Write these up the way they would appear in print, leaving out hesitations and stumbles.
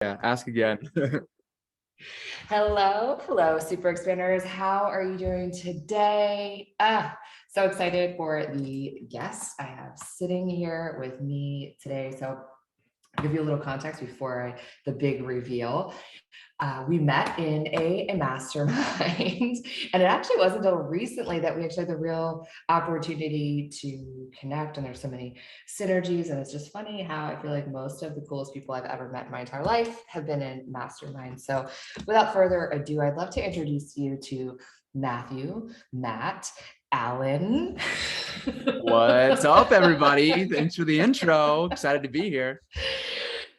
Yeah, ask again. Hello, super expanders. How are you doing today? So excited for the guest I have sitting here with me today. So I'll give you a little context before the big reveal. We met in a mastermind, and it actually wasn't until recently that we actually had the real opportunity to connect. And there's so many synergies, and it's just funny how I feel like most of the coolest people I've ever met in my entire life have been in masterminds. So, without further ado, I'd love to introduce you to Matthew, Matt, Allyn. What's up, everybody? Thanks for the intro. Excited to be here.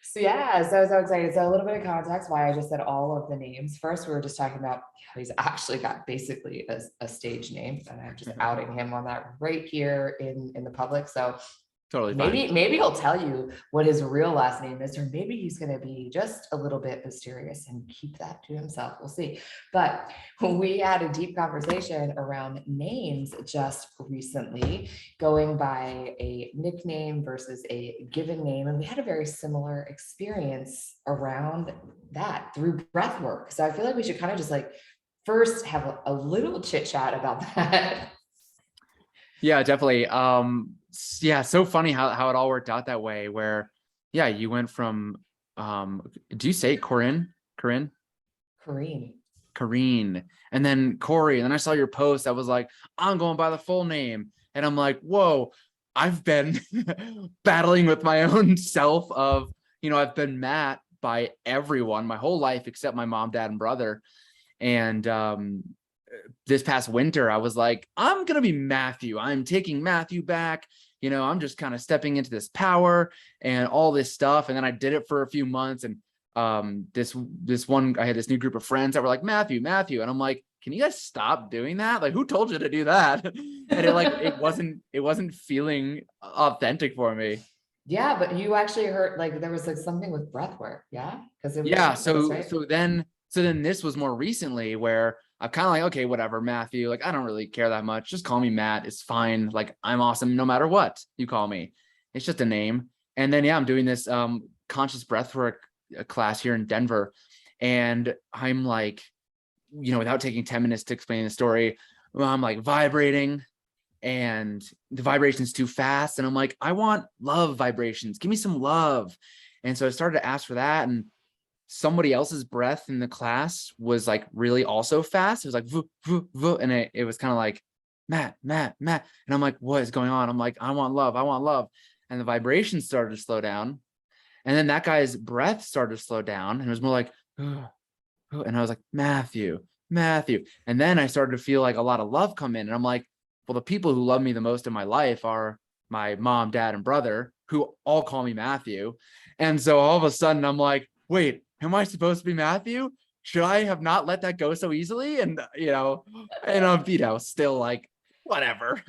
So yeah, so excited. So a little bit of context why I just said all of the names. First, we were just talking about how he's actually got basically a stage name, and I'm just outing him on that right here in the public. So Totally fine. maybe he'll tell you what his real last name is, or maybe he's going to be just a little bit mysterious and keep that to himself. We'll see. But we had a deep conversation around names just recently, going by a nickname versus a given name, and we had a very similar experience around that through breath work. So I feel like we should kind of just like first have a little chit chat about that. Yeah, definitely. Yeah, so funny how it all worked out that way where, yeah, you went from, do you say Corinne? Corinne? Kareem. Corrine, and then Corey. And then I saw your post. I was like, I'm going by the full name. And I'm like, whoa, I've been battling with my own self of, I've been Matt by everyone my whole life except my mom, dad, and brother. And this past winter, I was like, I'm going to be Matthew. I'm taking Matthew back. I'm just kind of stepping into this power and all this stuff. And then I did it for a few months. And this one, I had this new group of friends that were like, Matthew. And I'm like, can you guys stop doing that? Like, who told you to do that? And it wasn't feeling authentic for me. Yeah, but you actually heard like there was like something with breath work, yeah? Because it was Yeah. this, So right? so then so then this was more recently where I'm kind of like, okay, whatever, Matthew. Like, I don't really care that much. Just call me Matt. It's fine. Like, I'm awesome no matter what you call me. It's just a name. And then yeah, I'm doing this conscious breathwork class here in Denver. And I'm like, without taking 10 minutes to explain the story, I'm like vibrating and the vibration's too fast. And I'm like, I want love vibrations. Give me some love. And so I started to ask for that. And somebody else's breath in the class was like really also fast. It was like, voo, voo, voo. And it was kind of like, Matt. And I'm like, what is going on? I'm like, I want love. And the vibration started to slow down. And then that guy's breath started to slow down. And it was more like, and I was like, Matthew. And then I started to feel like a lot of love come in. And I'm like, well, the people who love me the most in my life are my mom, dad, and brother, who all call me Matthew. And so all of a sudden I'm like, wait, am I supposed to be Matthew? Should I have not let that go so easily? And, still like, whatever.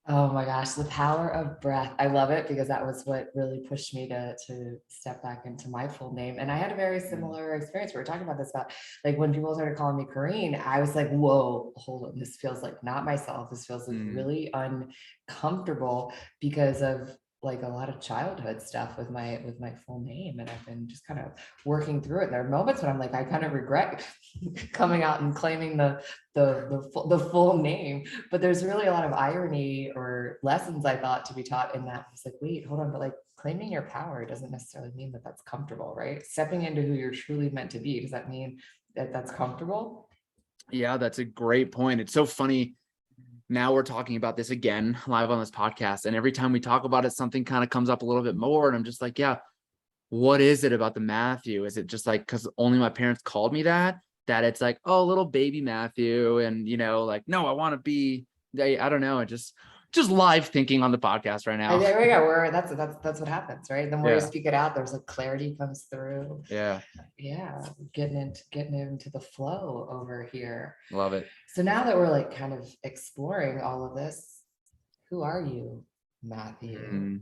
Oh my gosh, the power of breath. I love it because that was what really pushed me to step back into my full name. And I had a very similar experience. We were talking about this about like when people started calling me Kareen, I was like, whoa, hold on. This feels like not myself. This feels like really uncomfortable because of like a lot of childhood stuff with my full name. And I've been just kind of working through it. And there are moments when I'm like, I kind of regret coming out and claiming the full name, but there's really a lot of irony or lessons I thought to be taught in that. It's like, wait, hold on, but like claiming your power doesn't necessarily mean that that's comfortable, right? Stepping into who you're truly meant to be, does that mean that that's comfortable? Yeah, that's a great point. It's so funny. Now we're talking about this again live on this podcast. And every time we talk about it, something kind of comes up a little bit more. And I'm just like, yeah, what is it about the Matthew? Is it just like, because only my parents called me that it's like, oh, little baby Matthew. And, like, no, I want to be, I don't know. Just live thinking on the podcast right And now. there we go. That's what happens, right? The more you Yeah. speak it out, there's a clarity comes through. Yeah. Yeah, getting into the flow over here. Love it. So now that we're like kind of exploring all of this, who are you, Matthew?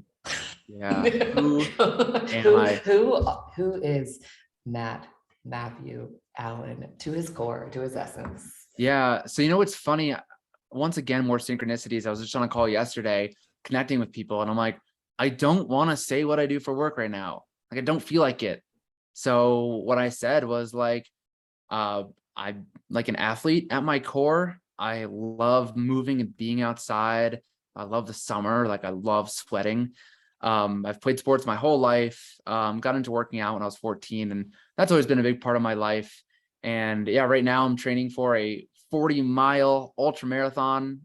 Yeah. Who am who I? who is Matthew Allyn to his core, to his essence? Yeah. So, what's funny? Once again, more synchronicities. I was just on a call yesterday connecting with people and I'm like, I don't want to say what I do for work right now. Like, I don't feel like it. So what I said was like, I'm like an athlete at my core. I love moving and being outside. I love the summer. Like I love sweating. I've played sports my whole life. Got into working out when I was 14, and that's always been a big part of my life. And yeah, right now I'm training for a 40-mile ultra marathon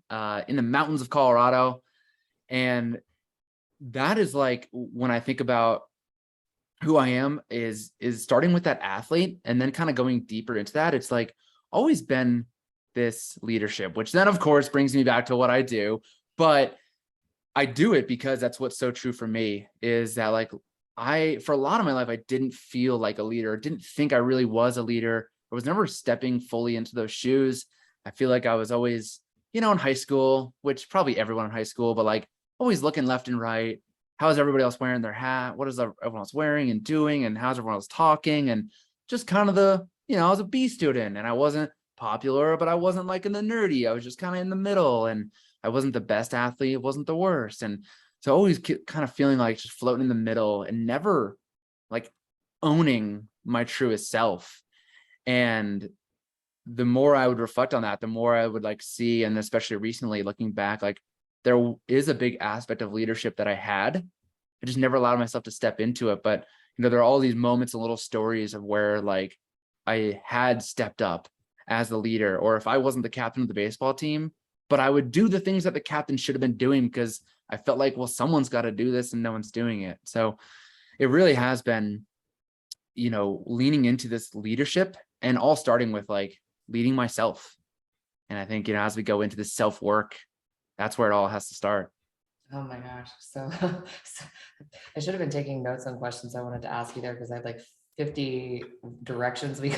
in the mountains of Colorado. And that is like when I think about who I am is starting with that athlete and then kind of going deeper into that. It's like always been this leadership, which then of course brings me back to what I do. But I do it because that's what's so true for me is that like for a lot of my life, I didn't feel like a leader, didn't think I really was a leader. I was never stepping fully into those shoes. I feel like I was always, in high school, which probably everyone in high school, but like always looking left and right. How is everybody else wearing their hat? What is everyone else wearing and doing? And how's everyone else talking? And just kind of I was a B student and I wasn't popular, but I wasn't like in the nerdy. I was just kind of in the middle. And I wasn't the best athlete. It wasn't the worst. And so always kind of feeling like just floating in the middle and never like owning my truest self. And the more I would reflect on that, the more I would like see, and especially recently looking back, like there is a big aspect of leadership that I had. I just never allowed myself to step into it. But, there are all these moments and little stories of where like I had stepped up as the leader, or if I wasn't the captain of the baseball team, but I would do the things that the captain should have been doing because I felt like, well, someone's got to do this and no one's doing it. So it really has been, leaning into this leadership and all starting with like leading myself. And I think, as we go into this self-work, that's where it all has to start. Oh my gosh. So, I should have been taking notes on questions I wanted to ask you there because I had like 50 directions we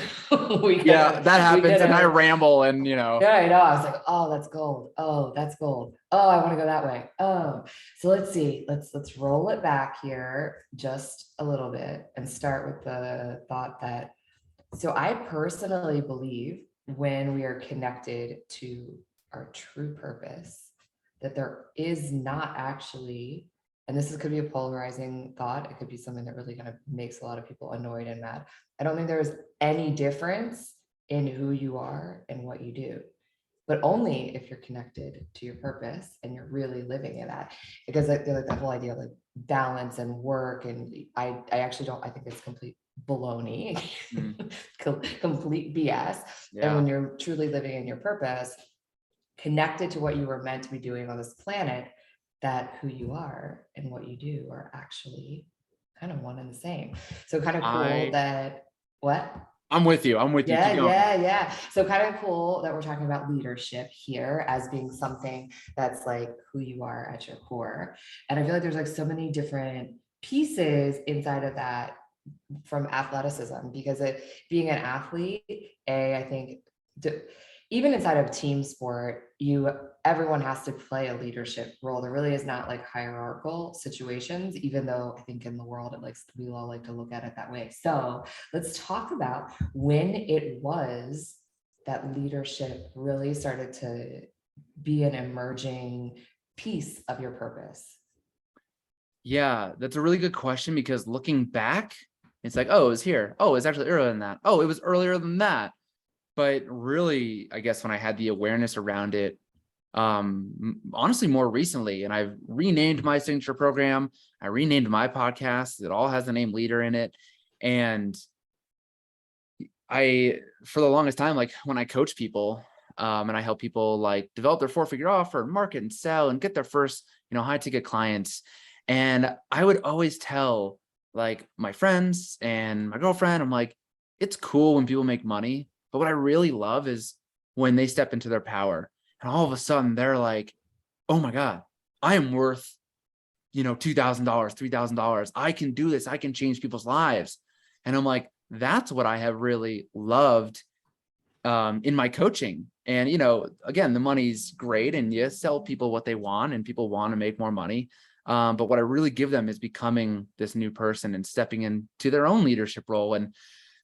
we could Yeah, that happens. And I have. ramble and, Yeah, I know. I was like, oh, that's gold. Oh, that's gold. Oh, I want to go that way. Oh, so let's see. Let's roll it back here just a little bit and start with the thought that, so I personally believe when we are connected to our true purpose, that there is not actually, and could be a polarizing thought. It could be something that really kind of makes a lot of people annoyed and mad. I don't think there's any difference in who you are and what you do, but only if you're connected to your purpose and you're really living in that. Because I feel like that whole idea of like balance and work, and I actually don't, I think it's complete baloney, complete BS. And Yeah. when you're truly living in your purpose, connected to what you were meant to be doing on this planet, that who you are and what you do are actually kind of one and the same. So kind of cool that, what? I'm with you. I'm with you. Keep Yeah, going. yeah. So kind of cool that we're talking about leadership here as being something that's like who you are at your core. And I feel like there's like so many different pieces inside of that from athleticism, because being an athlete, I think even inside of team sport, everyone has to play a leadership role. There really is not like hierarchical situations, even though I think in the world we all like to look at it that way. So let's talk about when it was that leadership really started to be an emerging piece of your purpose. Yeah, that's a really good question because looking back, it's like, oh, it was here. Oh, it's actually earlier than that. Oh, it was earlier than that. But really, I guess when I had the awareness around it, honestly, more recently, and I've renamed my signature program. I renamed my podcast. It all has the name Leader in it. And for the longest time, like when I coach people, and I help people like develop their 4-figure offer, market and sell and get their first, high ticket clients. And I would always tell like my friends and my girlfriend, I'm like, it's cool when people make money, but what I really love is when they step into their power and all of a sudden they're like, oh my God, I am worth, $2,000, $3,000. I can do this. I can change people's lives. And I'm like, that's what I have really loved in my coaching. And, again, the money's great and you sell people what they want and people want to make more money. But what I really give them is becoming this new person and stepping into their own leadership role. And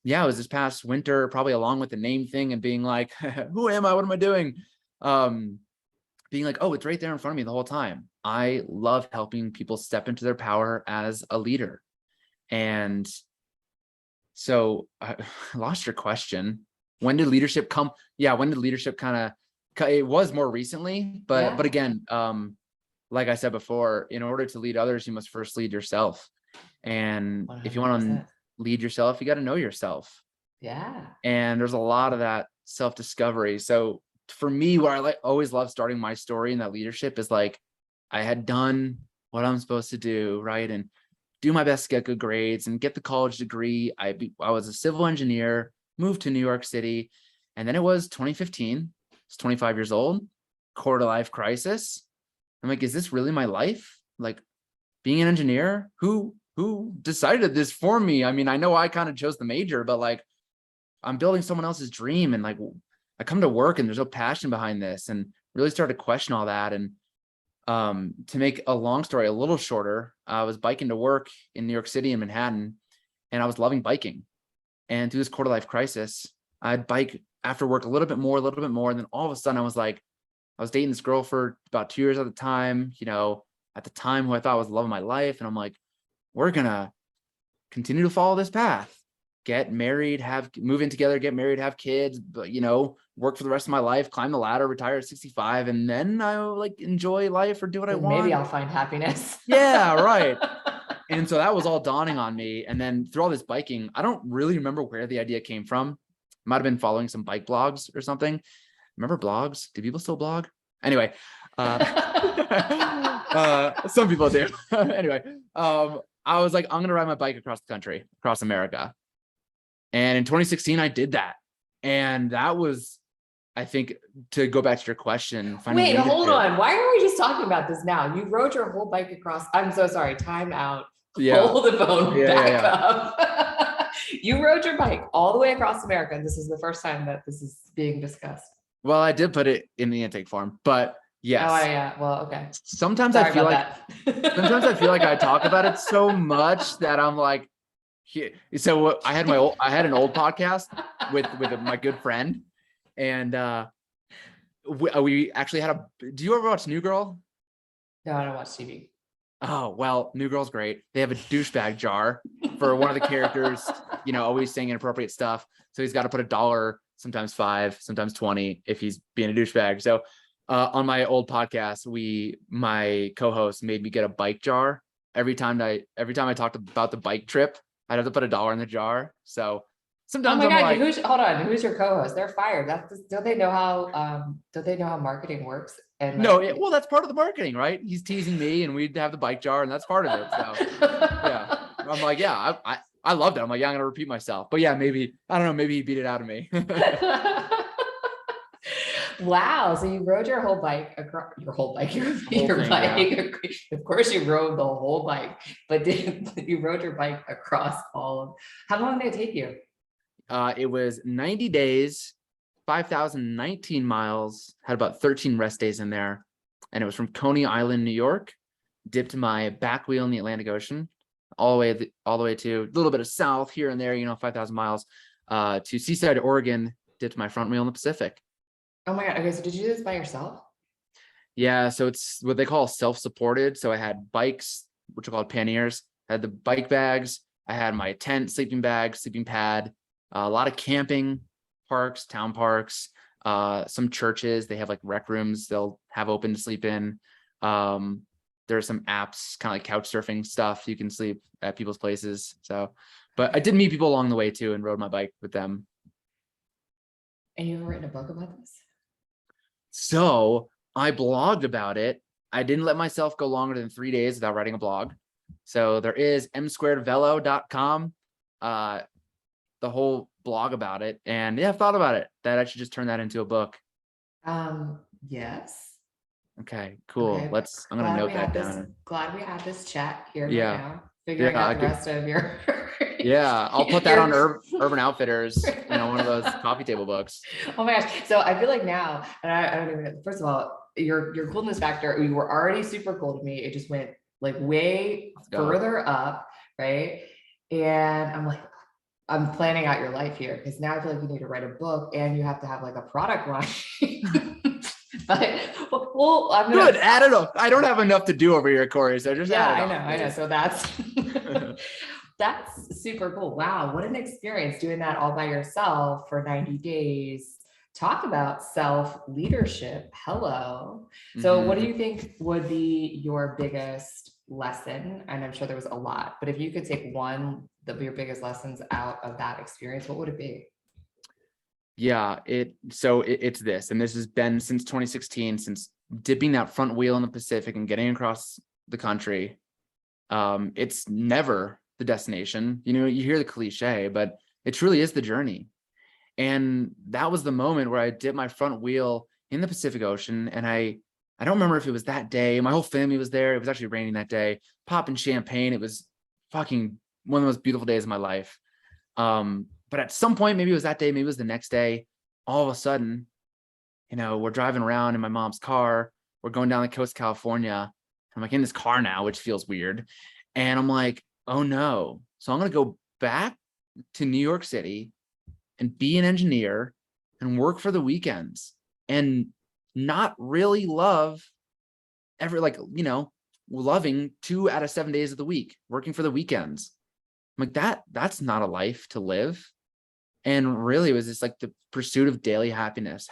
yeah, it was this past winter, probably along with the name thing and being like, who am I? What am I doing? Being like, oh, it's right there in front of me the whole time. I love helping people step into their power as a leader. And So I lost your question. When did leadership come? Yeah, when did leadership kind of? It was more recently, but Yeah, again, like I said before, in order to lead others, you must first lead yourself. And if you want to 100%. lead yourself, you got to know yourself. Yeah. And there's a lot of that self-discovery. So for me, what I always love starting my story in that leadership is like, I had done what I'm supposed to do, right? And do my best to get good grades and get the college degree. I was a civil engineer, moved to New York City, and then it was 2015. I was 25 years old, quarter life crisis. I'm like, is this really my life? Like being an engineer? Who decided this for me? I mean, I know I kind of chose the major, but like I'm building someone else's dream, and like I come to work and there's no passion behind this, and really started to question all that. And to make a long story a little shorter, I was biking to work in New York City in Manhattan, and I was loving biking. And through this quarter life crisis, I'd bike after work a little bit more. And then all of a sudden I was like, I was dating this girl for about 2 years at the time, at the time who I thought was the love of my life. And I'm like, we're going to continue to follow this path, get married, move in together, get married, have kids, but work for the rest of my life, climb the ladder, retire at 65, and then I'll like enjoy life or do what I Then maybe want. I'll find happiness. Yeah, right. And so that was all dawning on me. And then through all this biking, I don't really remember where the idea came from. Might have been following some bike blogs or something. Remember blogs? Do people still blog? Anyway, some people do. Anyway, I was like, I'm going to ride my bike across the country, across America. And in 2016, I did that. And that was, I think, to go back to your question. Wait, hold on. Why are we just talking about this now? You rode your whole bike across. I'm so sorry. Time out. Yeah. Hold the phone back Yeah. up. You rode your bike all the way across America. And this is the first time that this is being discussed. Well, I did put it in the intake form, but yes. Oh, yeah. Well, okay. Sometimes Sorry I feel like sometimes I feel like I talk about it so much that I'm like, so I had an old podcast with my good friend, and we actually had do you ever watch New Girl? No, I don't watch TV. Oh, well, New Girl's great. They have a douchebag jar for one of the characters, always saying inappropriate stuff. So he's got to put $1, sometimes 5, sometimes 20 if he's being a douchebag. So on my old podcast, my co-host made me get a bike jar. Every time I talked about the bike trip, I'd have to put $1 in the jar. So sometimes oh my I'm God, like, hold on, who's your co-host? They're fired. Don't they know how marketing works? And no, well, that's part of the marketing, right? He's teasing me, and we'd have the bike jar, and that's part of it. So yeah, I'm like, yeah, I loved it. I'm like, yeah, I'm gonna repeat myself, but yeah, maybe I don't know, maybe he beat it out of me. Wow, so you rode your whole bike across your bike. Yeah. Of course, you rode the whole bike, but you rode your bike across all of? How long did it take you? It was 90 days, 5,019 miles. Had about 13 rest days in there, and it was from Coney Island, New York. Dipped my back wheel in the Atlantic Ocean, all the way to a little bit of south here and there. 5,000 miles to Seaside, Oregon. Dipped my front wheel in the Pacific. Oh my God. Okay. So did you do this by yourself? Yeah. So it's what they call self-supported. So I had bikes, which are called panniers. I had the bike bags. I had my tent, sleeping bag, sleeping pad, a lot of camping parks, town parks, some churches. They have like rec rooms they'll have open to sleep in. There's some apps, kind of like couch surfing stuff. You can sleep at people's places. So, but I did meet people along the way too and rode my bike with them. And you've written a book about this? So I blogged about it. I didn't let myself go longer than 3 days without writing a blog. So there is m2velo.com, the whole blog about it. And yeah, I've thought about it, that I should just turn that into a book. Yes. Okay, cool. Okay. I'm going to note that down. Glad we had this chat here right Yeah. now. Figuring out the rest of your. Yeah, I'll put that on Urban Outfitters, one of those coffee table books. Oh my gosh. So I feel like now, and I don't even know, first of all, your coolness factor, you were already super cool to me. It just went like way further up, right? And I'm like, I'm planning out your life here because now I feel like you need to write a book and you have to have like a product line. But well, I'm gonna good. Add it up. I don't have enough to do over here, Corey. So just I know. So that's That's super cool. Wow, what an experience doing that all by yourself for 90 days. Talk about self-leadership. Hello. So what Mhm. do you think would be your biggest lesson? And I'm sure there was a lot, but if you could take one of your biggest lessons out of that experience, what would it be? Yeah, it's this, and this has been since 2016, since dipping that front wheel in the Pacific and getting across the country. It's never the destination. You know, you hear the cliche, but it truly is the journey. And that was the moment where I dipped my front wheel in the Pacific Ocean. And I don't remember if it was that day. My whole family was there. It was actually raining that day, popping champagne. It was fucking one of the most beautiful days of my life. But at some point, maybe it was that day, maybe it was the next day, all of a sudden, you know, we're driving around in my mom's car. We're going down the coast of California. I'm like in this car now, which feels weird. And I'm like, oh no. So I'm going to go back to New York City and be an engineer and work for the weekends and not really love ever, like, you know, loving 2 out of 7 days of the week, working for the weekends. I'm like, that's not a life to live. And really it was just like the pursuit of daily happiness.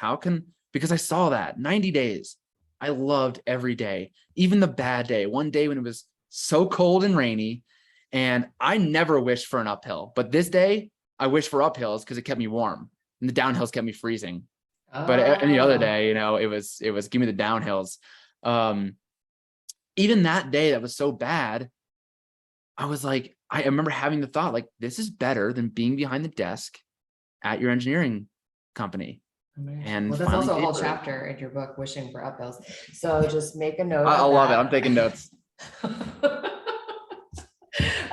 Because I saw that 90 days, I loved every day, even the bad day. One day when it was so cold and rainy, and I never wished for an uphill, but this day I wish for uphills because it kept me warm and the downhills kept me freezing. But any other Oh, day, you know, it was give me the downhills. Um, Even that day that was so bad, I was like, I remember having the thought, like, this is better than being behind the desk at your engineering company, amazing. and Well, that's finally also a paid whole for it. chapter in your book, Wishing for Uphills. So just make a note I of love it. I'm that. taking notes.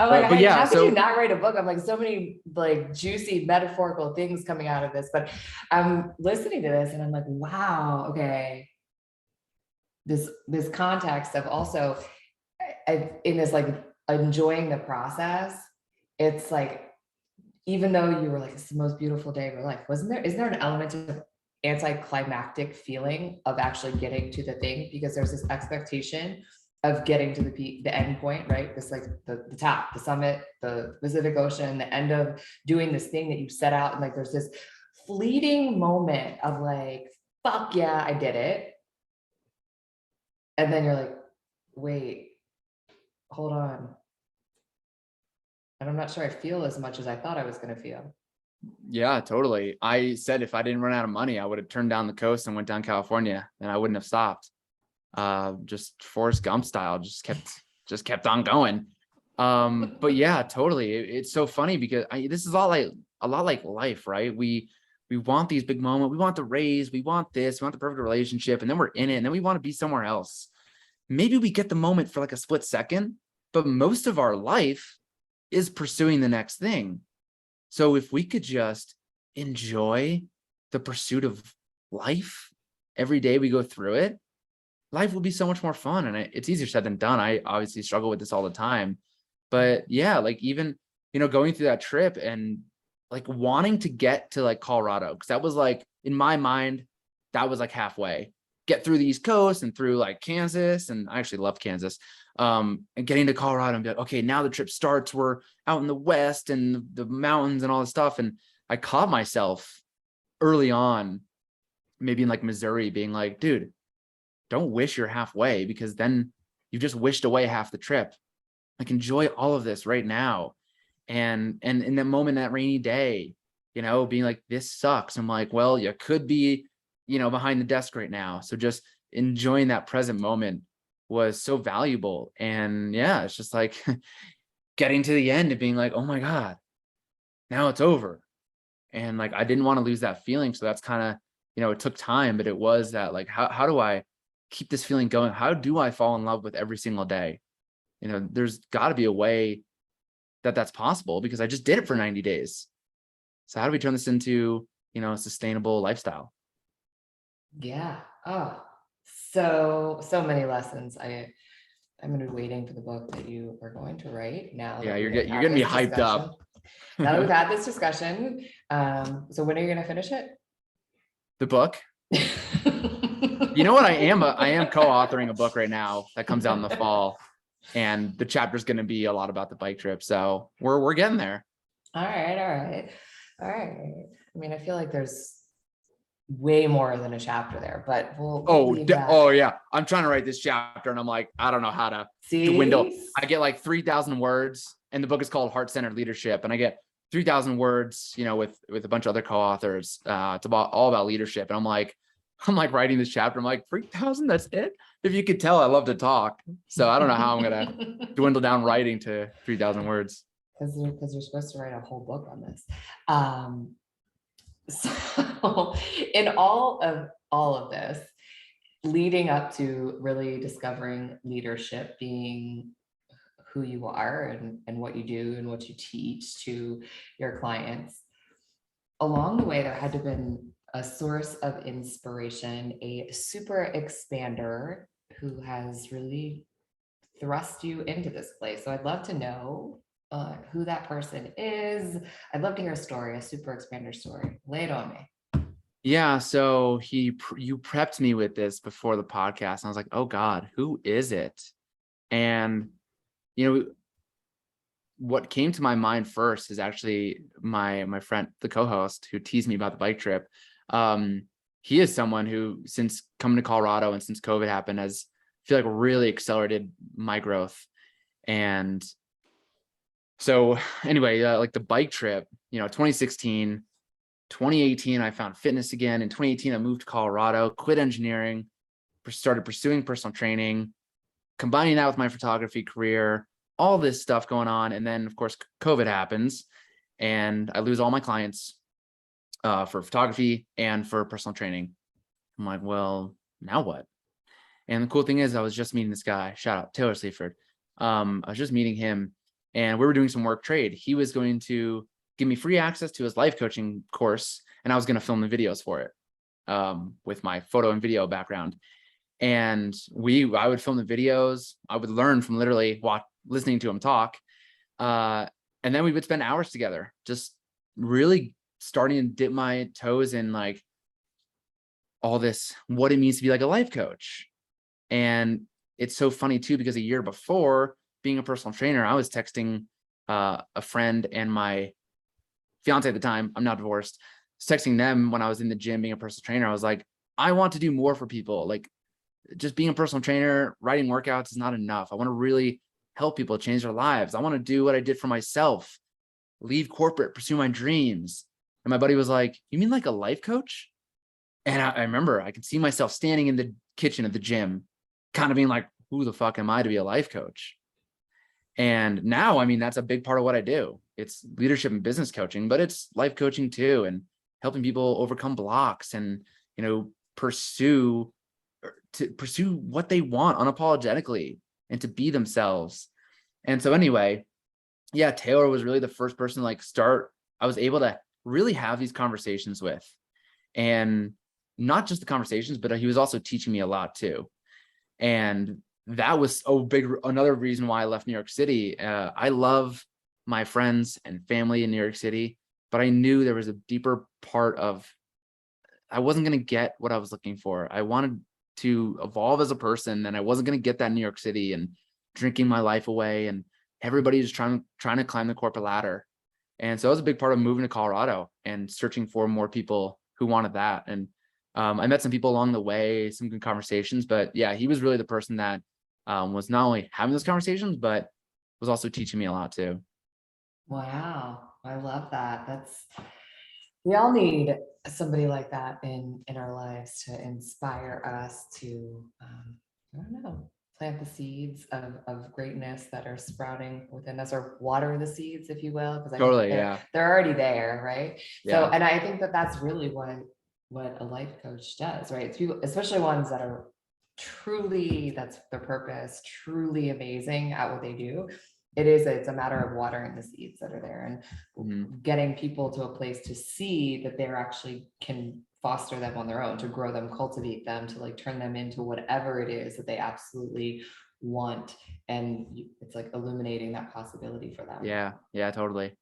I'm like, But yeah, how could you so not write a book? I'm like, so many like juicy metaphorical things coming out of this, but I'm listening to this and I'm like, wow, okay. This context of also in this like enjoying the process, it's like, even though you were like, it's the most beautiful day of your life, isn't there an element of anticlimactic feeling of actually getting to the thing? Because there's this expectation of getting to the peak, the end point, right? This like the top, the summit, the Pacific Ocean, the end of doing this thing that you set out. And like, there's this fleeting moment of like, fuck yeah, I did it. And then you're like, wait, hold on. And I'm not sure I feel as much as I thought I was going to feel. yeah, totally. I said if I didn't run out of money, I would have turned down the coast and went down California, and I wouldn't have stopped. Just Forrest Gump style, just kept on going. But yeah, totally. It's so funny because this is all like a lot like life, right? We want these big moments, we want the raise, we want this, we want the perfect relationship, and then we're in it, and then we want to be somewhere else. Maybe we get the moment for like a split second, but most of our life is pursuing the next thing. So if we could just enjoy the pursuit of life every day we go through it, life will be so much more fun. And it's easier said than done. I obviously struggle with this all the time. But yeah, like even, you know, going through that trip and like wanting to get to like Colorado, because that was like in my mind, that was like halfway. Get through the East Coast and through like Kansas. And I actually love Kansas. And getting to Colorado and be like, okay, now the trip starts. We're out in the West and the mountains and all this stuff. And I caught myself early on, maybe in like Missouri, being like, dude, don't wish you're halfway, because then you just wished away half the trip. Like, enjoy all of this right now. And in that moment, that rainy day, you know, being like, this sucks. I'm like, well, you could be, you know, behind the desk right now. So just enjoying that present moment was so valuable. And yeah, it's just like getting to the end and being like, oh my God, now it's over. And like, I didn't want to lose that feeling. So that's kind of, you know, it took time, but it was that like, how do I keep this feeling going? How do I fall in love with every single day? You know, there's got to be a way that that's possible, because I just did it for 90 days. So how do we turn this into, you know, a sustainable lifestyle? Yeah. Oh, so many lessons. I'm going to be waiting for the book that you are going to write now Yeah, that we you're have getting, you're had getting me this hyped discussion. up. Now that we've had this discussion, so when are you going to finish it? The book. You know what? I am co-authoring a book right now that comes out in the fall. And the chapter is going to be a lot about the bike trip. So we're getting there. All right. I mean, I feel like there's way more than a chapter there, but we'll leave that. Oh yeah. I'm trying to write this chapter and I'm like, I don't know how to dwindle. See? I get like 3,000 words, and the book is called Heart-Centered Leadership. And I get 3,000 words, with a bunch of other co-authors. It's all about leadership. And I'm like writing this chapter. I'm like, 3,000, that's it? If you could tell, I love to talk. So I don't know how I'm going to dwindle down writing to 3,000 words. Because you're supposed to write a whole book on this. So in all of this, leading up to really discovering leadership being who you are and what you do and what you teach to your clients, along the way, there had to have been a source of inspiration, a super expander who has really thrust you into this place. So I'd love to know who that person is. I'd love to hear a story, a super expander story. Lay it on me. Yeah. So you prepped me with this before the podcast. And I was like, oh God, who is it? And, what came to my mind first is actually my friend, the co-host who teased me about the bike trip. He is someone who, since coming to Colorado and since COVID happened, has feel like really accelerated my growth. And so anyway, like the bike trip, 2016, 2018, I found fitness again. In 2018, I moved to Colorado, quit engineering, started pursuing personal training, combining that with my photography career, all this stuff going on. And then of course, COVID happens and I lose all my clients for photography and for personal training. I'm like, well, now what? And the cool thing is I was just meeting this guy, shout out Taylor Sleaford. I was just meeting him and we were doing some work trade. He was going to give me free access to his life coaching course, and I was going to film the videos for it with my photo and video background. And I would film the videos. I would learn from literally listening to him talk. And then we would spend hours together, just really starting to dip my toes in like all this, what it means to be like a life coach. And it's so funny too, because a year before being a personal trainer, I was texting a friend and my fiance at the time, I'm now divorced, texting them when I was in the gym being a personal trainer. I was like, I want to do more for people. Like, just being a personal trainer, writing workouts is not enough. I want to really help people change their lives. I want to do what I did for myself, leave corporate, pursue my dreams. And my buddy was like, you mean like a life coach? And I remember I could see myself standing in the kitchen at the gym, kind of being like, who the fuck am I to be a life coach? And now, I mean, that's a big part of what I do. It's leadership and business coaching, but it's life coaching too, and helping people overcome blocks and, pursue what they want unapologetically and to be themselves. And so anyway, yeah, Taylor was really the first person I was able to really have these conversations with, and not just the conversations, but he was also teaching me a lot too. And that was another reason why I left New York City. I love my friends and family in New York City, but I knew there was a deeper part of, I wasn't going to get what I was looking for. I wanted to evolve as a person, and I wasn't going to get that in New York City and drinking my life away. And everybody was trying to climb the corporate ladder. And so that was a big part of moving to Colorado and searching for more people who wanted that. And I met some people along the way, some good conversations, but yeah, he was really the person that was not only having those conversations, but was also teaching me a lot too. Wow, I love that. We all need somebody like that in our lives to inspire us to, I don't know, plant the seeds of greatness that are sprouting within us, or water the seeds, if you will, because I think Totally. Yeah. they're already there, right? Yeah. So, and I think that's really what a life coach does, right? It's people, especially ones that are truly, that's their purpose, truly amazing at what they do. It's a matter of watering the seeds that are there and getting people to a place to see that they're actually can foster them on their own, to grow them, cultivate them, to like turn them into whatever it is that they absolutely want. And it's like illuminating that possibility for them. Yeah, totally.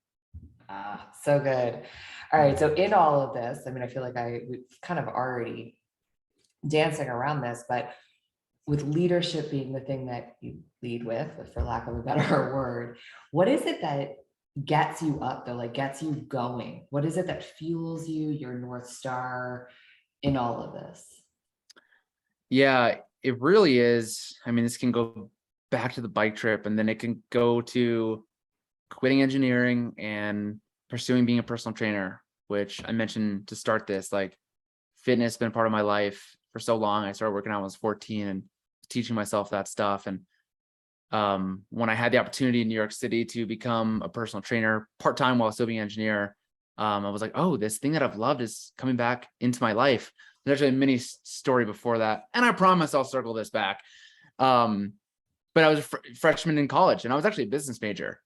So good. All right. So in all of this, I mean, I feel like we've kind of already dancing around this, but with leadership being the thing that you lead with, for lack of a better word, what is it that gets you up though, like gets you going? What is it that fuels you, your North Star in all of this? Yeah, it really is. I mean, this can go back to the bike trip, and then it can go to quitting engineering and pursuing being a personal trainer, which I mentioned to start this. Like, fitness has been part of my life for so long. I started working out when I was 14 and teaching myself that stuff. And when I had the opportunity in New York City to become a personal trainer part-time while still being an engineer, I was like, oh, this thing that I've loved is coming back into my life. There's actually a mini story before that, and I promise I'll circle this back. But I was a freshman in college, and I was actually a business major,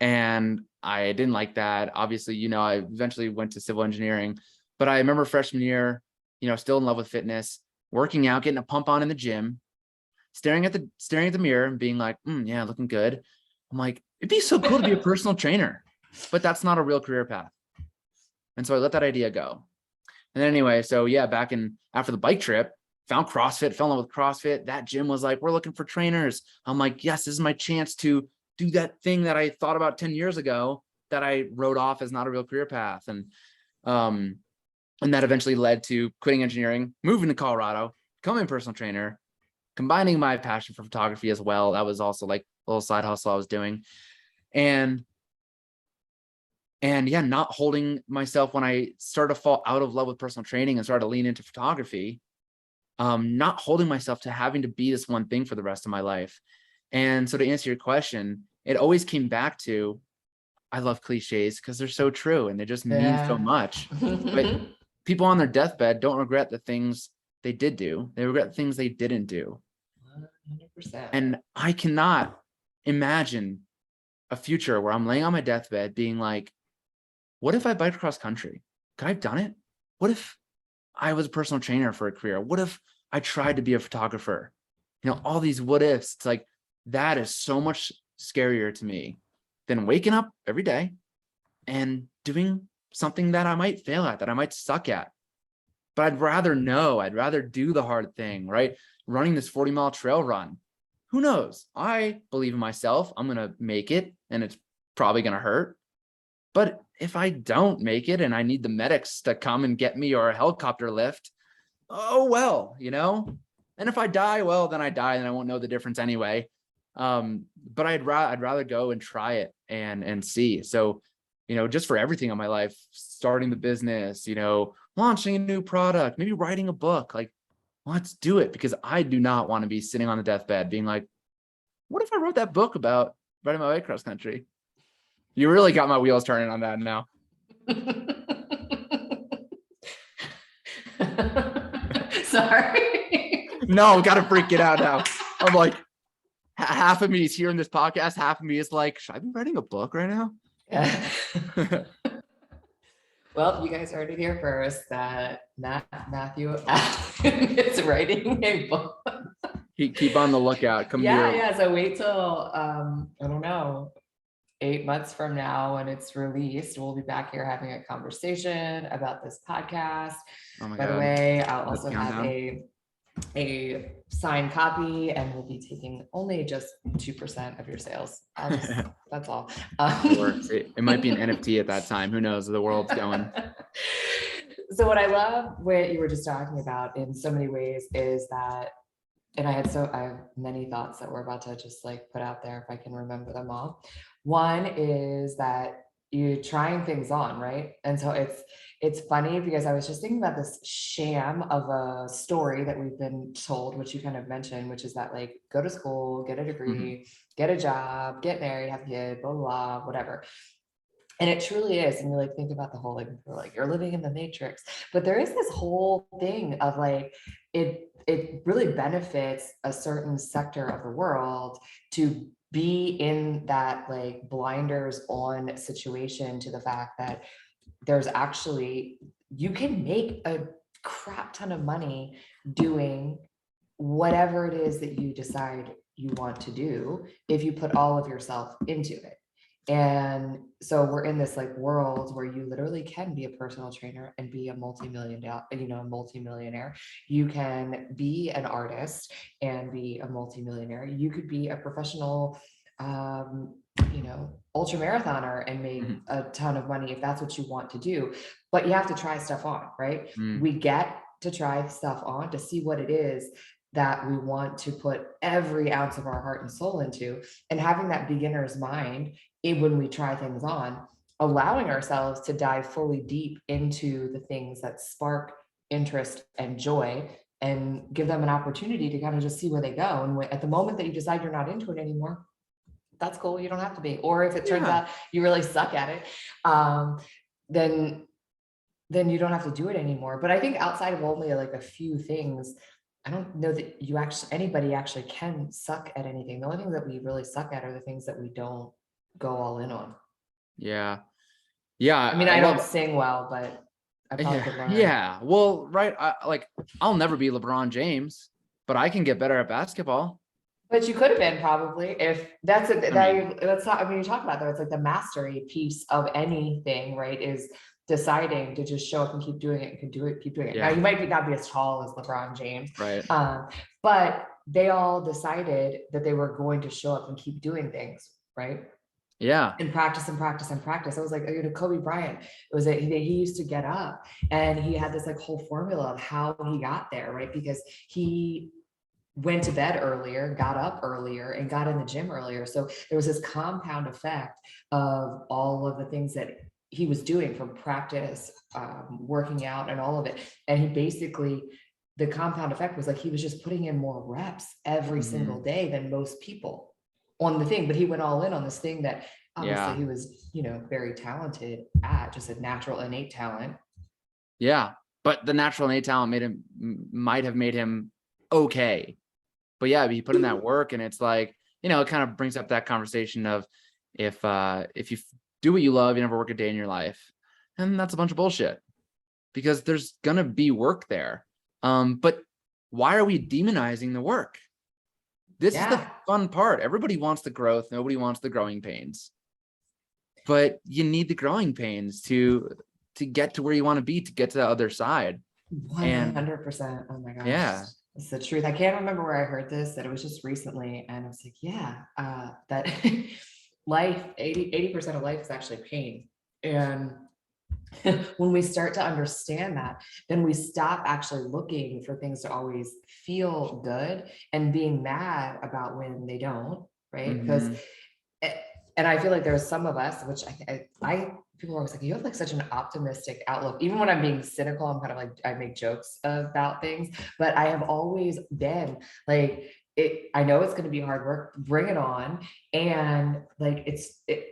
and I didn't like that. Obviously, I eventually went to civil engineering, but I remember freshman year, still in love with fitness, working out, getting a pump on in the gym, staring at the mirror and being like, yeah, looking good. I'm like, it'd be so cool to be a personal trainer, but that's not a real career path. And so I let that idea go. And then anyway, so yeah, after the bike trip, found CrossFit, fell in love with CrossFit. That gym was like, we're looking for trainers. I'm like, yes, this is my chance to do that thing that I thought about 10 years ago that I wrote off as not a real career path. And that eventually led to quitting engineering, moving to Colorado, becoming a personal trainer, combining my passion for photography as well. That was also like a little side hustle I was doing. And yeah, not holding myself when I started to fall out of love with personal training and started to lean into photography, not holding myself to having to be this one thing for the rest of my life. And so to answer your question, it always came back to, I love cliches because they're so true and they just mean so much. But people on their deathbed don't regret the things they did do. They regret the things they didn't do. 100%. And I cannot imagine a future where I'm laying on my deathbed being like, what if I biked across country? Could I have done it? What if I was a personal trainer for a career? What if I tried to be a photographer? All these what ifs. It's like, that is so much scarier to me than waking up every day and doing something that I might fail at, that I might suck at. But I'd rather do the hard thing, right? Running this 40-mile trail run. Who knows? I believe in myself. I'm going to make it, and it's probably going to hurt. But if I don't make it and I need the medics to come and get me or a helicopter lift, oh, well, and if I die, well, then I die and I won't know the difference anyway. But I'd rather go and try it and see. So, just for everything in my life, starting the business, launching a new product, maybe writing a book, like, let's do it, because I do not want to be sitting on the deathbed being like, what if I wrote that book about riding my bike cross country? You really got my wheels turning on that now. Sorry. No, got to freak it out now. I'm like, half of me is hearing this podcast. Half of me is like, should I be writing a book right now? Yeah. Well, you guys heard it here first that Matthew is writing a book. Keep on the lookout. Yeah. So wait till I don't know, 8 months from now when it's released, we'll be back here having a conversation about this podcast. Oh my By God. the way, I'll That's also have a signed copy, and we'll be taking only just 2% of your sales. That's all. It works. It might be an NFT at that time. Who knows? The world's going. So what I love, what you were just talking about in so many ways, is that, and I have many thoughts that we're about to just like put out there if I can remember them all. One is that you're trying things on, right? And so it's funny because I was just thinking about this sham of a story that we've been told, which you kind of mentioned, which is that like, go to school, get a degree, get a job, get married, have a kid, blah, blah, blah, whatever. And it truly is. And you like think about the whole, like you're living in the matrix, but there is this whole thing of like, it really benefits a certain sector of the world to be in that like blinders on situation to the fact that there's actually, you can make a crap ton of money doing whatever it is that you decide you want to do if you put all of yourself into it. And so we're in this like world where you literally can be a personal trainer and be a multimillionaire. You can be an artist and be a multimillionaire. You could be a professional, um, ultra marathoner and make Mhm. a ton of money if that's what you want to do. But you have to try stuff on, right? Mm. We get to try stuff on to see what it is that we want to put every ounce of our heart and soul into, and having that beginner's mind when we try things on, allowing ourselves to dive fully deep into the things that spark interest and joy, and give them an opportunity to kind of just see where they go. And at the moment that you decide you're not into it anymore, that's cool. You don't have to be. Or if it turns Yeah. out you really suck at it, um, then you don't have to do it anymore. But I think outside of only like a few things, I don't know that anybody actually can suck at anything. The only things that we really suck at are the things that we don't go all in on. Yeah. Yeah. I mean, I I don't love, sing well, but I probably yeah. could learn. Yeah. Well, right. Like, I'll never be LeBron James, but I can get better at basketball. But you could have been probably if that's it. I mean, That's not. I mean, you talk about that. It's like the mastery piece of anything, right? Is deciding to just show up and keep doing it and can do it, keep doing it. Now yeah. you might not be as tall as LeBron James, Right. but they all decided that they were going to show up and keep doing things, right? Yeah. And practice and practice and practice. I was like, Kobe Bryant, it was that he used to get up and he had this like whole formula of how he got there, right? Because he went to bed earlier, got up earlier, and got in the gym earlier. So there was this compound effect of all of the things that he was doing, from practice, working out, and all of it. And he basically, the compound effect was like he was just putting in more reps every single Mhm. day than most people on the thing. But he went all in on this thing that obviously Yeah. he was, very talented at, just a natural innate talent. Yeah. But the natural innate talent might have made him okay. But yeah, he put in that work, and it's like, it kind of brings up that conversation of if you do what you love, you never work a day in your life. And that's a bunch of bullshit, because there's gonna be work there. But why are we demonizing the work? This is the Yeah. fun part. Everybody wants the growth. Nobody wants the growing pains. But you need the growing pains to get to where you want to be, to get to the other side. And 100%. Oh my gosh. yeah, It's the truth. I can't remember where I heard this, that it was just recently. And I was like, yeah, that life, 80% of life is actually pain. And when we start to understand that, then we stop actually looking for things to always feel good and being mad about when they don't, right? Because mhm, and I feel like there's some of us, which I people are always like, you have like such an optimistic outlook. Even when I'm being cynical, I'm kind of like, I make jokes about things, but I have always been like, I know it's going to be hard work, bring it on. And like,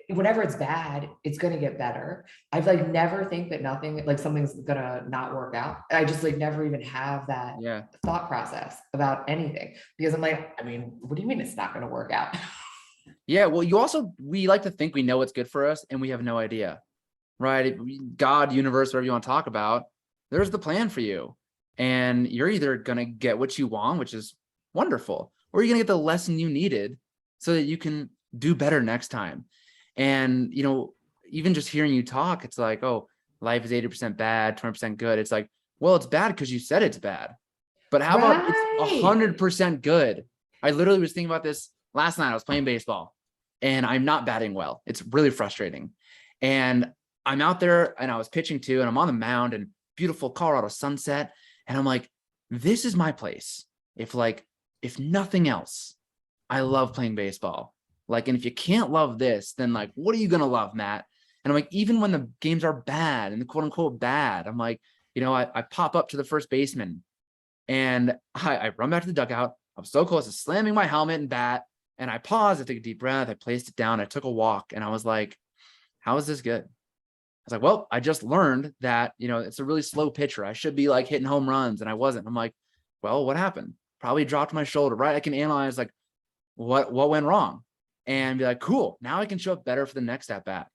whenever it's bad, it's going to get better. I've like never think that something's going to not work out. I just like never even have that yeah. thought process about anything, because I'm like, I mean, what do you mean it's not going to work out? Yeah, well, we like to think we know what's good for us, and we have no idea, right? God, universe, whatever you want to talk about, there's the plan for you. And you're either going to get what you want, which is wonderful, or you're going to get the lesson you needed so that you can do better next time. And, even just hearing you talk, it's like, oh, life is 80% bad, 20% good. It's like, well, it's bad because you said it's bad. But how about it's Right. 100% good? I literally was thinking about this last night. I was playing baseball and I'm not batting well. It's really frustrating. And I'm out there and I was pitching too, and I'm on the mound and beautiful Colorado sunset. And I'm like, this is my place. If nothing else, I love playing baseball. Like, and if you can't love this, then like, what are you going to love, Matt? And I'm like, even when the games are bad and the quote unquote bad, I'm like, I pop up to the first baseman and I run back to the dugout. I'm so close to slamming my helmet and bat. And I paused, I took a deep breath, I placed it down, I took a walk, and I was like, how is this good? I was like, well, I just learned that, it's a really slow pitcher. I should be like hitting home runs, and I wasn't. I'm like, well, what happened? Probably dropped my shoulder, right? I can analyze like what went wrong and be like, cool, now I can show up better for the next at bat.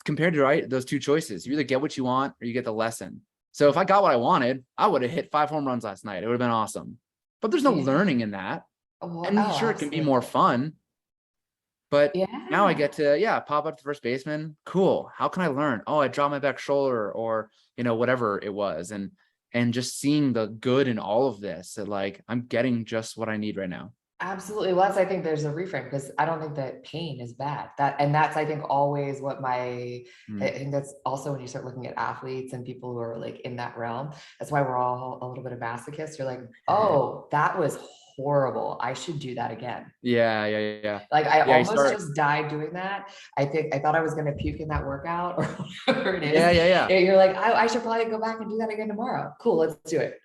Compared to, right, those two choices, you either get what you want or you get the lesson. So if I got what I wanted, I would have hit 5 home runs last night. It would have been awesome. But there's no Yeah. learning in that. Oh, And sure, it can be more absolutely. fun, But now I Yeah. get to, yeah, pop up to first baseman. Cool. How can I learn? Oh, I draw my back shoulder, or, whatever it was. And just seeing the good in all of this, that like I'm getting just what I need right now. Absolutely. Well, that's, I think there's a reframe because I don't think that pain is bad. And that's, I think, always what I Mm. think that's also when you start looking at athletes and people who are like in that realm. That's why we're all a little bit of masochists. You're like, oh, that was horrible. I should do that again. Yeah, yeah, yeah. Like I Yeah, you almost start. just died doing that. I think I thought I was going to puke in that workout or whatever it is. Yeah, yeah, yeah. And you're like, I should probably go back and do that again tomorrow. Cool, let's do it.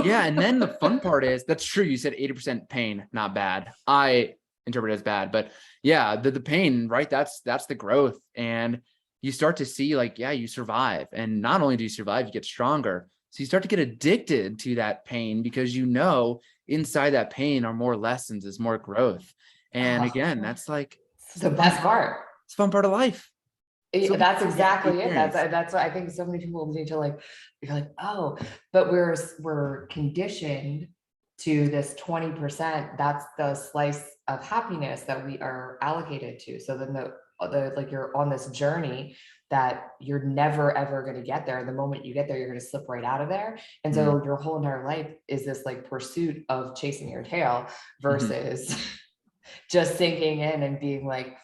Yeah, and then the fun part is, that's true. You said 80% pain, not bad. I interpret it as bad, but yeah, the pain, right? That's the growth. And you start to see like, yeah, you survive. And not only do you survive, you get stronger. So you start to get addicted to that pain because inside that pain are more lessons, is more growth. And Oh, again, that's like, it's it's the the fun best part. part. It's the fun part of life. So That's you get the exactly it. experience. That's what I think so many people need to like, you're like, oh, but we're conditioned to this 20%. That's the slice of happiness that we are allocated to. So then the like you're on this journey that you're never ever going to get there. The moment you get there, you're going to slip right out of there. And Mm. so your whole entire life is this like pursuit of chasing your tail Mhm. versus just sinking in and being like,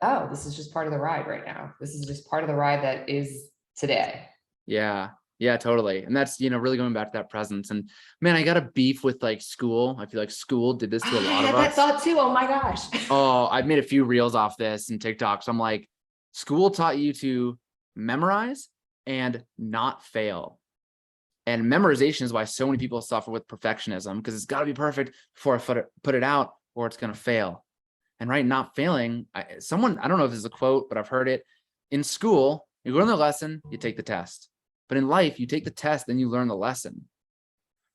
oh, this is just part of the ride right now. This is just part of the ride that is today. Yeah. Yeah, totally. And that's, really going back to that presence. And man, I got a beef with like school. I feel like school did this to a I lot of had that us. thought too. Oh my gosh. Oh, I've made a few reels off this and TikToks. I'm like, school taught you to memorize and not fail. And memorization is why so many people suffer with perfectionism, because it's got to be perfect before I put it out, or it's going to fail. And right, not failing. I don't know if this is a quote, but I've heard it. In school, you learn the lesson, you take the test. But in life, you take the test, then you learn the lesson.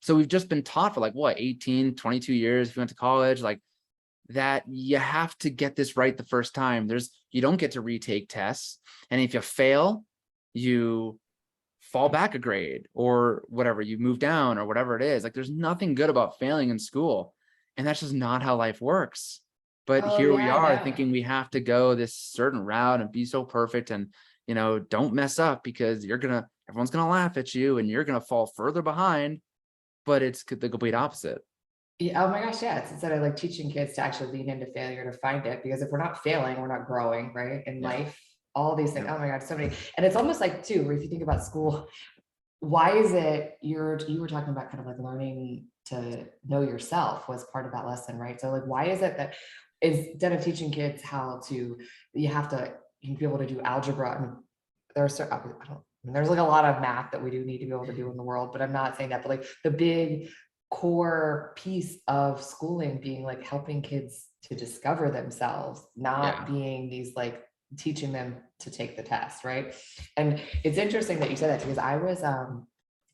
So we've just been taught for like what, 18, 22 years, if you went to college, like that you have to get this right the first time. You don't get to retake tests. And if you fail, you fall back a grade or whatever, you move down or whatever it is. Like there's nothing good about failing in school. And that's just not how life works. But Oh here we yeah, are no. thinking we have to go this certain route and be so perfect and, don't mess up, because everyone's going to laugh at you and you're going to fall further behind. But it's the complete opposite. Yeah, oh my gosh, yeah. It's instead of like teaching kids to actually lean into failure to find it. Because if we're not failing, we're not growing, right? In Yeah. life, all these things. Yeah. Oh my God, so many. And it's almost like too, where if you think about school, why is it you were talking about kind of like learning to know yourself was part of that lesson, right? So like why is it that instead of teaching kids how to, you have to you be able to do algebra, and there's I don't I mean, there's like a lot of math that we do need to be able to do in the world, but I'm not saying that, but like the big core piece of schooling being like helping kids to discover themselves, not Yeah. being these like teaching them to take the test, right? And it's interesting that you said that because I was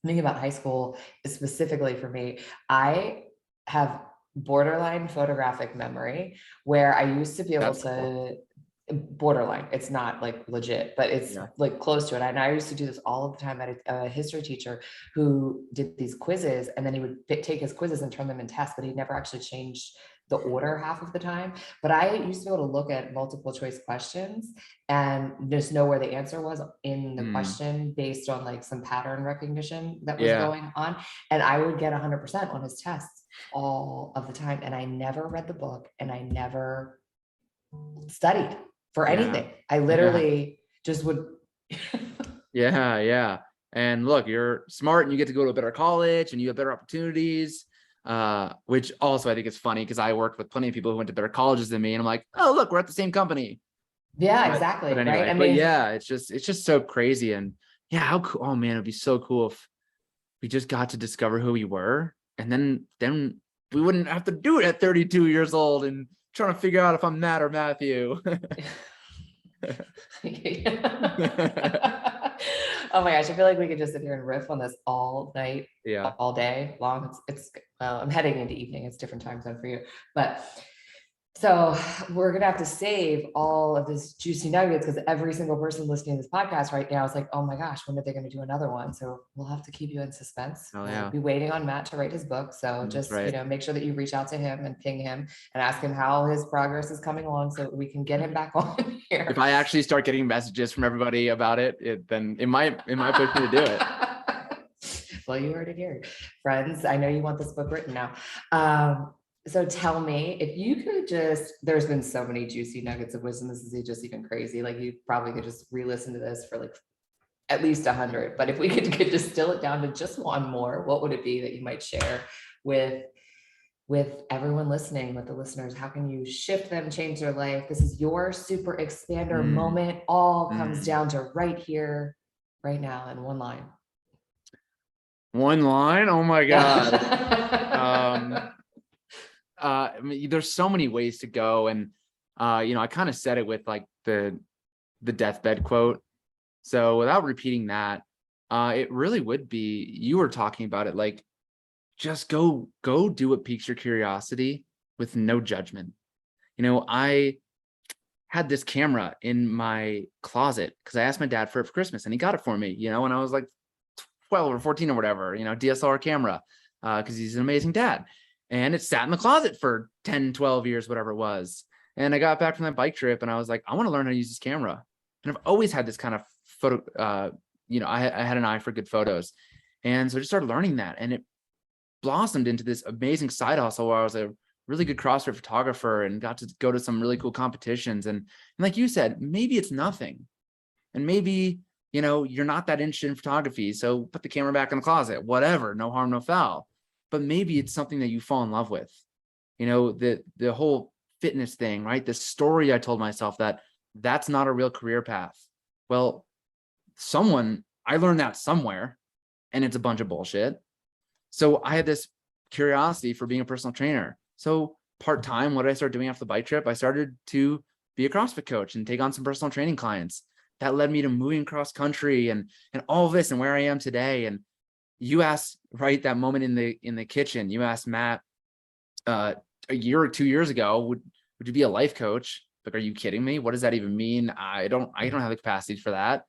thinking about high school specifically for me. I have borderline photographic memory where I used to be able That's cool. to borderline. It's not like legit, but it's Yeah. like close to it. And I used to do this all the time. I had a history teacher who did these quizzes, and then he would take his quizzes and turn them in tests, but he never actually changed the order half of the time. But I used to be able to look at multiple choice questions and just know where the answer was in the Mm. question based on like some pattern recognition that was Yeah. going on. And I would get 100% on his tests all of the time. And I never read the book and I never studied for Yeah. anything. I Yeah. literally just would. Yeah. Yeah. And look, you're smart and you get to go to a better college and you have better opportunities. Which also I think is funny because I worked with plenty of people who went to better colleges than me. And I'm like, oh, look, we're at the same company. Yeah, But exactly. Right. anyway, I but mean, yeah, it's just so crazy. And yeah, how cool. Oh man, it'd be so cool if we just got to discover who we were. And then we wouldn't have to do it at 32 years old and trying to figure out if I'm Matt or Matthew. oh my gosh, I feel like we could just sit here and riff on this all night, Yeah. all day long. It's well, I'm heading into evening. It's different time zone for you, but So we're gonna have to save all of this juicy nuggets because every single person listening to this podcast right now is like, oh my gosh, when are they gonna do another one? So we'll have to keep you in suspense. Oh We'll yeah, be waiting on Matt to write his book. So that's just, you right. know, make sure that you reach out to him and ping him and ask him how his progress is coming along so we can get him back on here. If I actually start getting messages from everybody about it, then it might push me to do it. Well, you heard it here, friends. I know you want this book written now. So tell me if you could just, there's been so many juicy nuggets of wisdom. This is just even crazy. Like you probably could just re-listen to this for like at least 100. But if we could distill it down to just one more, what would it be that you might share with everyone listening, with the listeners? How can you shift them, change their life? This is your super expander moment. All comes down to right here, right now, in one line. One line? Oh my God. I mean, there's so many ways to go. And, I kind of said it with like the deathbed quote. So without repeating that, it really would be, you were talking about it, like, just go do what piques your curiosity with no judgment. I had this camera in my closet because I asked my dad for it for Christmas and he got it for me, when I was like 12 or 14 or whatever, DSLR camera, because he's an amazing dad. And it sat in the closet for 10, 12 years, whatever it was. And I got back from that bike trip and I was like, I want to learn how to use this camera. And I've always had this kind of photo, I had an eye for good photos. And so I just started learning that. And it blossomed into this amazing side hustle where I was a really good CrossFit photographer and got to go to some really cool competitions. And like you said, maybe it's nothing. And maybe, you're not that interested in photography. So put the camera back in the closet, whatever, no harm, no foul. But maybe it's something that you fall in love with. The whole fitness thing, right? The story I told myself that's not a real career path. Well, I learned that somewhere and it's a bunch of bullshit. So I had this curiosity for being a personal trainer. So part-time, what did I start doing after the bike trip? I started to be a CrossFit coach and take on some personal training clients. That led me to moving cross country and all of this and where I am today. And you asked, right, that moment in the kitchen, you asked Matt a year or 2 years ago, would you be a life coach? Like, are you kidding me? What does that even mean? I don't have the capacity for that.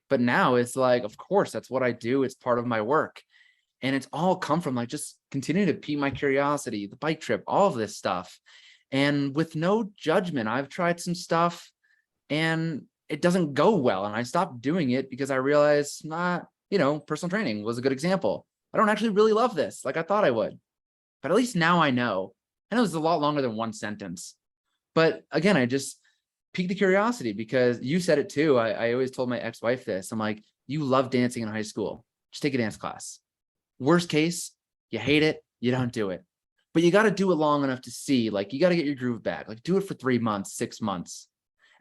But now it's like, of course, that's what I do. It's part of my work. And it's all come from like just continuing to pique my curiosity, the bike trip, all of this stuff. And with no judgment, I've tried some stuff and it doesn't go well. And I stopped doing it because I realized personal training was a good example. I don't actually really love this like I thought I would. But at least now I know. I know it's a lot longer than one sentence. But again, I just piqued the curiosity because you said it too. I always told my ex-wife this. I'm like, you love dancing in high school. Just take a dance class. Worst case, you hate it, you don't do it. But you got to do it long enough to see, like, you got to get your groove back. Like, do it for 3 months, 6 months.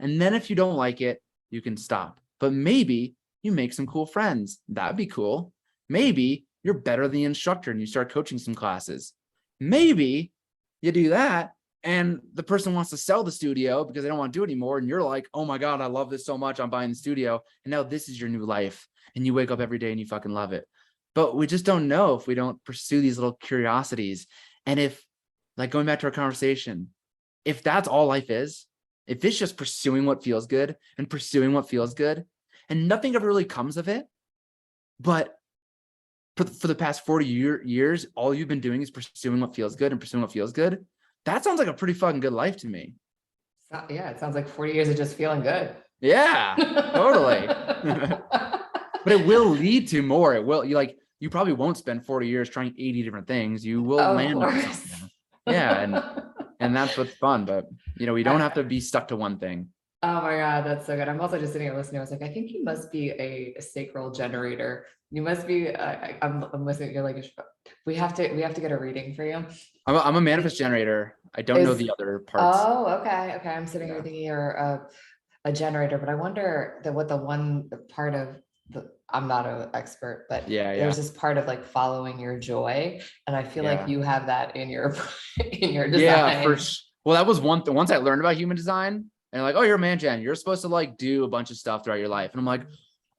And then if you don't like it, you can stop. But maybe you make some cool friends. That'd be cool. Maybe you're better than the instructor and you start coaching some classes. Maybe you do that and the person wants to sell the studio because they don't want to do it anymore. And you're like, oh my God, I love this so much. I'm buying the studio. And now this is your new life. And you wake up every day and you fucking love it. But we just don't know if we don't pursue these little curiosities. And if, like, going back to our conversation, if that's all life is, if it's just pursuing what feels good and pursuing what feels good and nothing ever really comes of it, but for the past 40 years, all you've been doing is pursuing what feels good and pursuing what feels good. That sounds like a pretty fucking good life to me. Yeah, it sounds like 40 years of just feeling good. Yeah, totally. But it will lead to more. You probably won't spend 40 years trying 80 different things. You will land on something. Yeah. And that's what's fun. But we don't have to be stuck to one thing. Oh my God, that's so good. I'm also just sitting here listening. I was like, I think you must be a sacral generator. You must be, I'm listening. You're like, we have to get a reading for you. I'm a manifest generator. I don't know the other parts. Oh, okay. I'm sitting here thinking you're a generator, but I wonder what the one part of I'm not an expert, but there's this part of like following your joy. And I feel like you have that in your design. Yeah, well, that was once I learned about human design and like, oh, you're a man gen, you're supposed to like do a bunch of stuff throughout your life. And I'm like,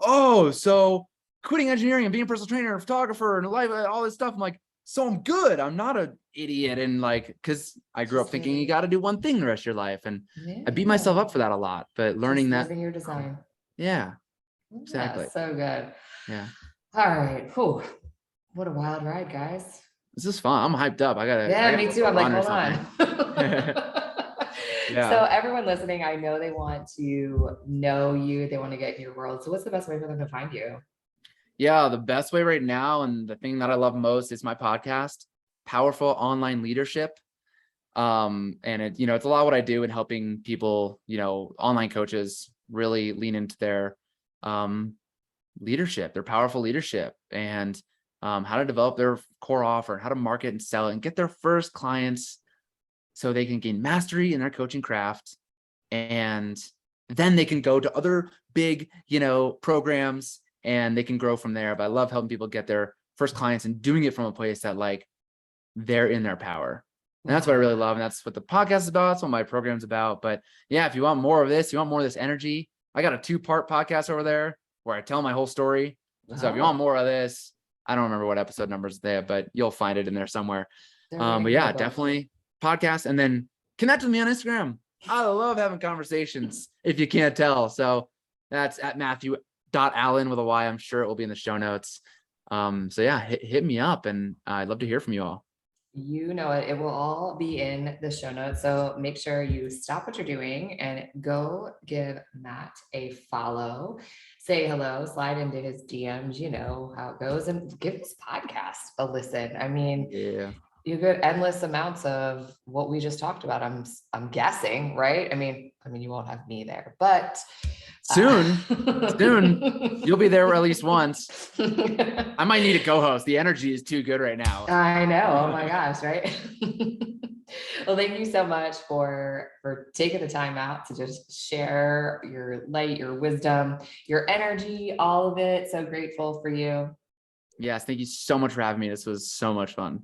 oh, so quitting engineering and being a personal trainer and photographer and life, all this stuff. I'm like, So I'm good. I'm not an idiot. And like, because I grew up Just thinking you living, got to do one thing the rest of your life. And I beat myself yeah, up for that a lot, but learning just that, living your design. yeah, Yeah, exactly. so good. Yeah. All right. Whew. What a wild ride, guys. This is fun. I'm hyped up. I Yeah, gotta me go too. for a I'm like, run or hold something. on. Yeah. So everyone listening, I know they want to know you, they want to get in your world. So what's the best way for them to find you? Yeah. The best way right now, and the thing that I love most is my podcast, Powerful Online Leadership. And it, it's a lot of what I do in helping people, online coaches really lean into their leadership, their powerful leadership, and how to develop their core offer, how to market and sell it and get their first clients so they can gain mastery in their coaching craft. And then they can go to other big, programs and they can grow from there. But I love helping people get their first clients and doing it from a place that like they're in their power. And that's what I really Wow. love. And that's what the podcast is about. That's what my program's about. But yeah, if you want more of this, you want more of this energy, I got a 2-part podcast over there where I tell my whole story. So if you want Oh, more of this, I don't remember what episode numbers they have, but you'll find it in there somewhere. they're very But yeah, incredible. definitely podcast, and then connect with me on Instagram. I love having conversations if you can't tell. So that's at Matthew.Allyn with a Y. I'm sure it will be in the show notes. So yeah, hit me up, and I'd love to hear from you all. You know it. It will all be in the show notes. So make sure you stop what you're doing and go give Matt a follow. Say hello, slide into his DMs. You know how it goes, and give his podcast a listen. I mean, Yeah. you get endless amounts of what we just talked about. I'm guessing, right? I mean, you won't have me there, but Soon, soon, you'll be there at least once. I I might need a co-host. The energy is too good right now. know. Oh my gosh, right? Well, thank you so much for taking the time out to just share your light, your wisdom, your energy, all of it. So grateful for you. Yes, thank you so much for having me. This was so much fun.